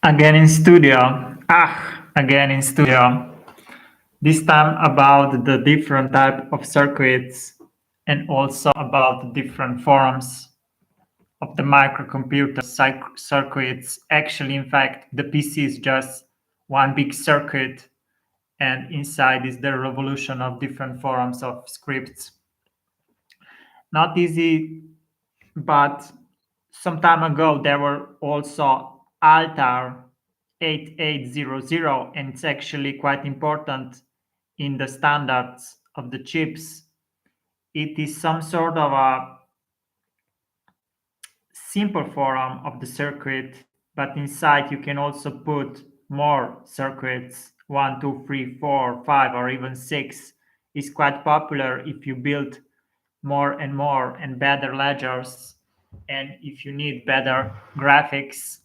Again in studio. Again in studio. This time about the different type of circuits and also about the different forms of the microcomputer circuits. Actually, in fact, the PC is just one big circuit, and inside is the revolution of different forms of scripts. Not easy, but some time ago there were also Altar 8800, and it's actually quite important in the standards of the chips. It is some sort of a simple form of the circuit, but inside you can also put more circuits, one, two, three, four, five, or even six. Is quite popular if you build more and more and better ledgers, and if you need better graphics.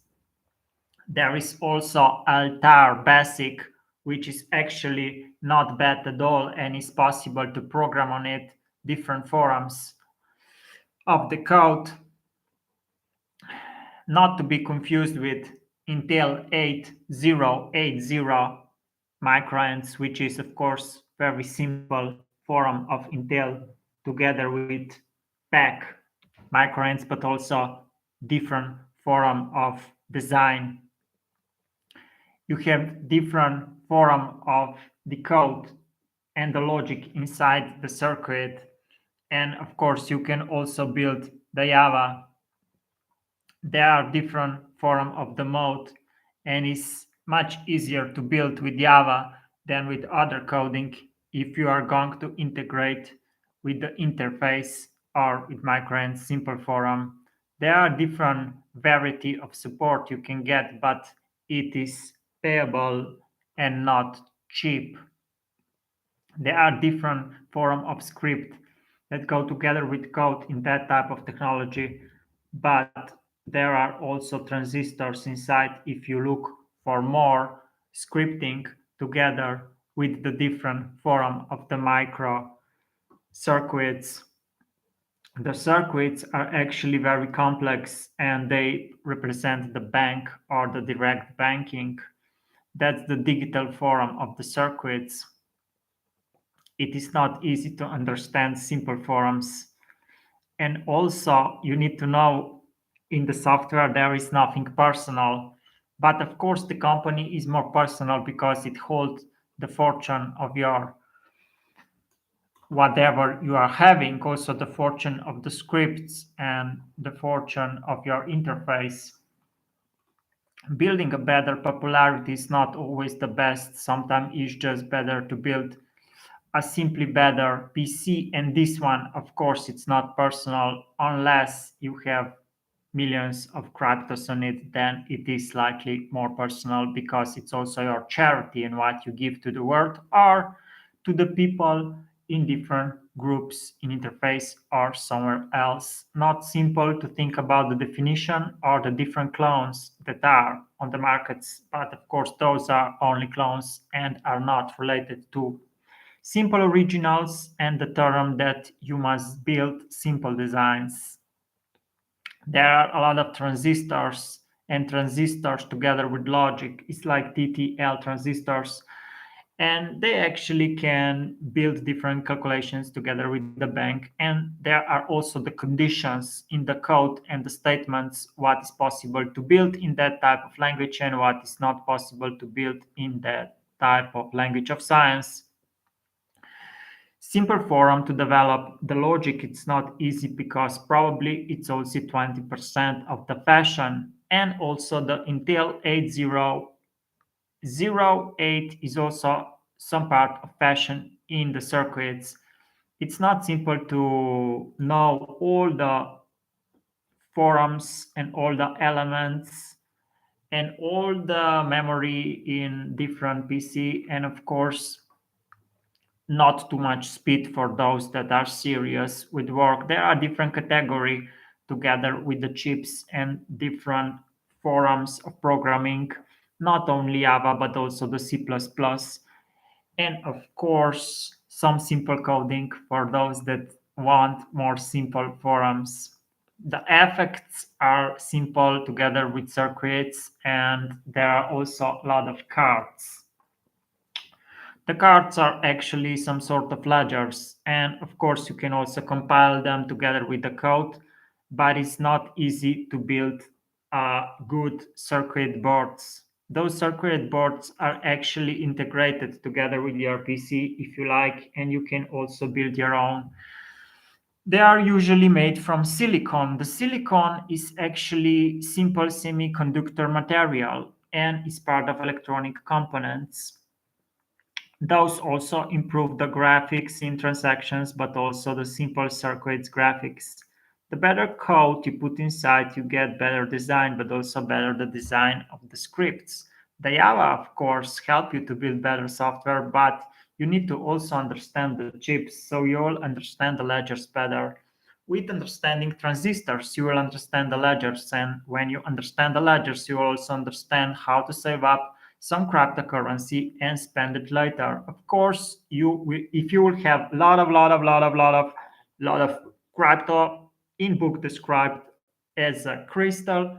There is also Altar Basic, which is actually not bad at all and is possible to program on it different forms of the code, not to be confused with Intel 8080 microants, which is of course very simple form of Intel together with PAC microants, but also different form of design. You have different form of the code and the logic inside the circuit, and of course you can also build the Java. There are different form of the mode, and it's much easier to build with Java than with other coding if you are going to integrate with the interface or with microant simple forum. There are different variety of support you can get, but it is payable and not cheap. There are different form of script that go together with code in that type of technology, but there are also transistors inside if you look for more scripting together with the different form of the micro circuits. The circuits are actually very complex and they represent the bank or the direct banking. That's the digital form of the circuits. It is not easy to understand simple forms. And also, you need to know in the software there is nothing personal. But of course, the company is more personal because it holds the fortune of your whatever you are having, also the fortune of the scripts and the fortune of your interface. Building a better popularity is not always the best. Sometimes it's just better to build a simply better PC. And this one, of course, it's not personal unless you have millions of cryptos on it. Then it is slightly more personal because it's also your charity and what you give to the world or to the people in different groups in interface or somewhere else. Not simple to think about the definition or the different clones that are on the markets, but of course those are only clones and are not related to simple originals and the term that you must build simple designs. There are a lot of transistors, and transistors together with logic is like TTL transistors, and they actually can build different calculations together with the bank. And there are also the conditions in the code and the statements what is possible to build in that type of language and what is not possible to build in that type of language of science. Simple forum to develop the logic, it's not easy because probably it's also 20% of the fashion. And also the Intel 8008 is also some part of fashion in the circuits. It's not simple to know all the forums and all the elements and all the memory in different PC, and of course not too much speed for those that are serious with work. There are different category together with the chips and different forms of programming, not only Java but also the C++, and of course some simple coding for those that want more simple forums. The effects are simple together with circuits, and there are also a lot of cards. The cards are actually some sort of ledgers, and of course, you can also compile them together with the code, but it's not easy to build good circuit boards. Those circuit boards are actually integrated together with your PC if you like, and you can also build your own. They are usually made from silicon. The silicon is actually simple semiconductor material and is part of electronic components. Those also improve the graphics in transactions, but also the simple circuits graphics. The better code you put inside, you get better design, but also better the design of the scripts. The Java, of course, help you to build better software, but you need to also understand the chips, so you'll understand the ledgers better. With understanding transistors, you will understand the ledgers, and when you understand the ledgers, you will also understand how to save up some cryptocurrency and spend it later. Of course, if you will have lot of crypto in book described as a crystal,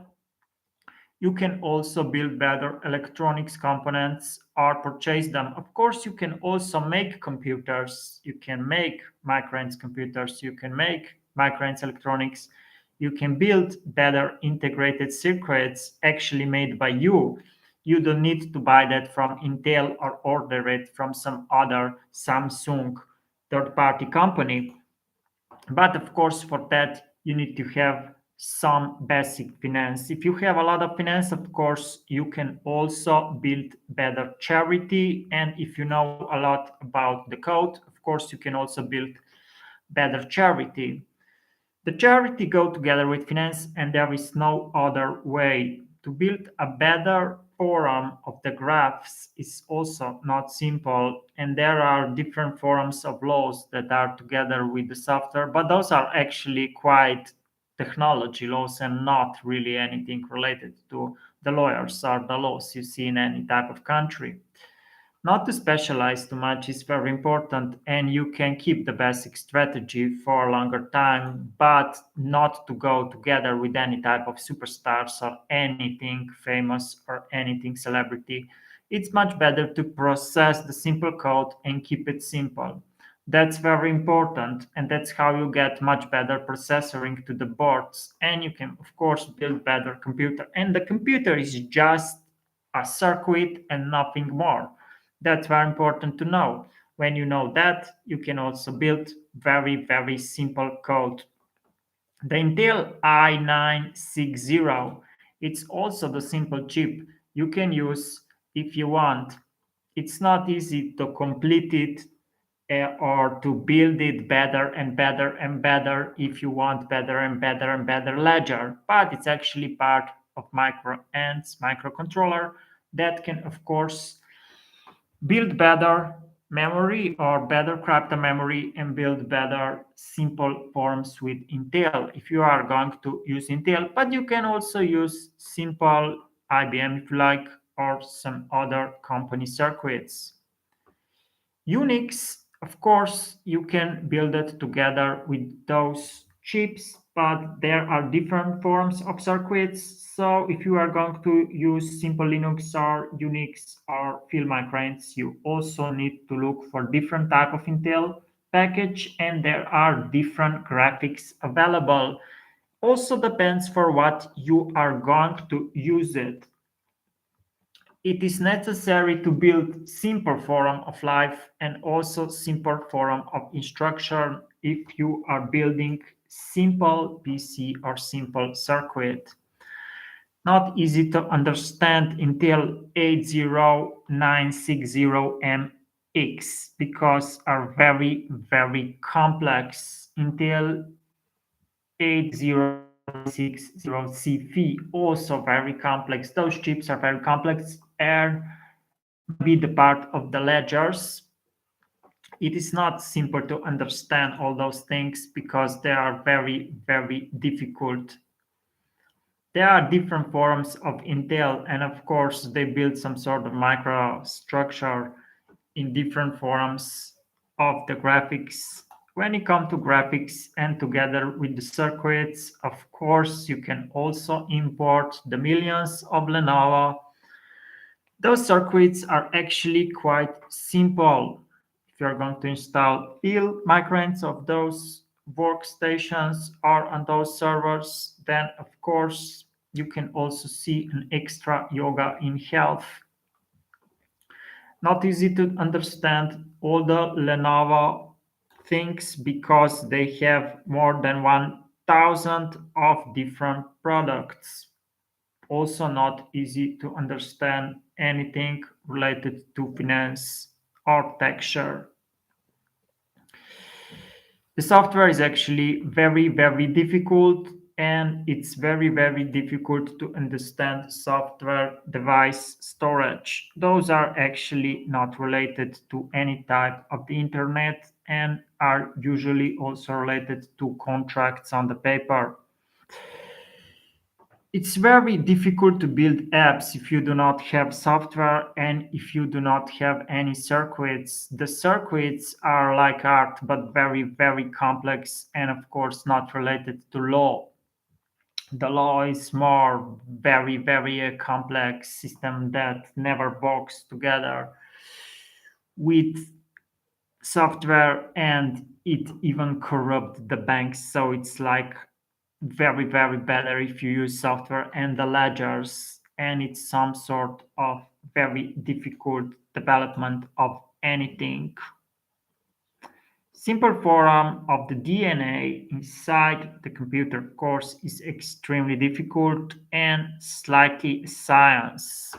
you can also build better electronics components or purchase them. Of course, you can also make computers. You can make microense computers. You can make microense electronics. You can build better integrated circuits actually made by you. You don't need to buy that from Intel or order it from some other Samsung third-party company. But of course, for that, you need to have some basic finance. If you have a lot of finance, of course, you can also build better charity. And if you know a lot about the code, of course, you can also build better charity. The charity go together with finance, and there is no other way. To build a better forum of the graphs is also not simple, and there are different forms of laws that are together with the software, but those are actually quite technology laws and not really anything related to the lawyers or the laws you see in any type of country. Not to specialize too much is very important, and you can keep the basic strategy for a longer time, but not to go together with any type of superstars or anything famous or anything celebrity. It's much better to process the simple code and keep it simple. That's very important, and that's how you get much better processoring to the boards, and you can, of course, build better computer. And the computer is just a circuit and nothing more. That's very important to know. When you know that, you can also build very, very simple code. The Intel i960, it's also the simple chip you can use if you want. It's not easy to complete it or to build it better and better and better if you want better and better and better ledger, but it's actually part of microense microcontroller that can, of course, build better memory or better crypto memory and build better simple forms with Intel if you are going to use Intel, but you can also use simple IBM if you like, or some other company circuits. Unix, of course, you can build it together with those chips, but there are different forms of circuits. So if you are going to use simple Linux or Unix or Phil Microense, you also need to look for different type of Intel package, and there are different graphics available. Also depends for what you are going to use it. It is necessary to build simple form of life and also simple form of instruction if you are building simple PC or simple circuit. Not easy to understand Intel 80960MX because are very, very complex. Intel 8060CP also very complex. Those chips are very complex and be the part of the ledgers. It is not simple to understand all those things because they are very, very difficult. There are different forms of Intel, and of course, they build some sort of microstructure in different forms of the graphics When you come to graphics and together with the circuits, of course, you can also import the millions of Lenovo. Those circuits are actually quite simple. If you're going to install build microints of those workstations or on those servers, then of course you can also see an extra yoga in health. Not easy to understand all the Lenovo things because they have more than 1,000 of different products. Also not easy to understand anything related to finance or texture. The software is actually very, very difficult, and it's very, very difficult to understand software device storage. Those are actually not related to any type of the internet and are usually also related to contracts on the paper. It's very difficult to build apps if you do not have software and if you do not have any circuits. The circuits are like art, but very, very complex and, of course, not related to law. The law is more very, very complex system that never works together with software, and it even corrupt the banks. So it's like very, very better if you use software and the ledgers, and it's some sort of very difficult development of anything. Simple form of the DNA inside the computer course is extremely difficult and slightly science.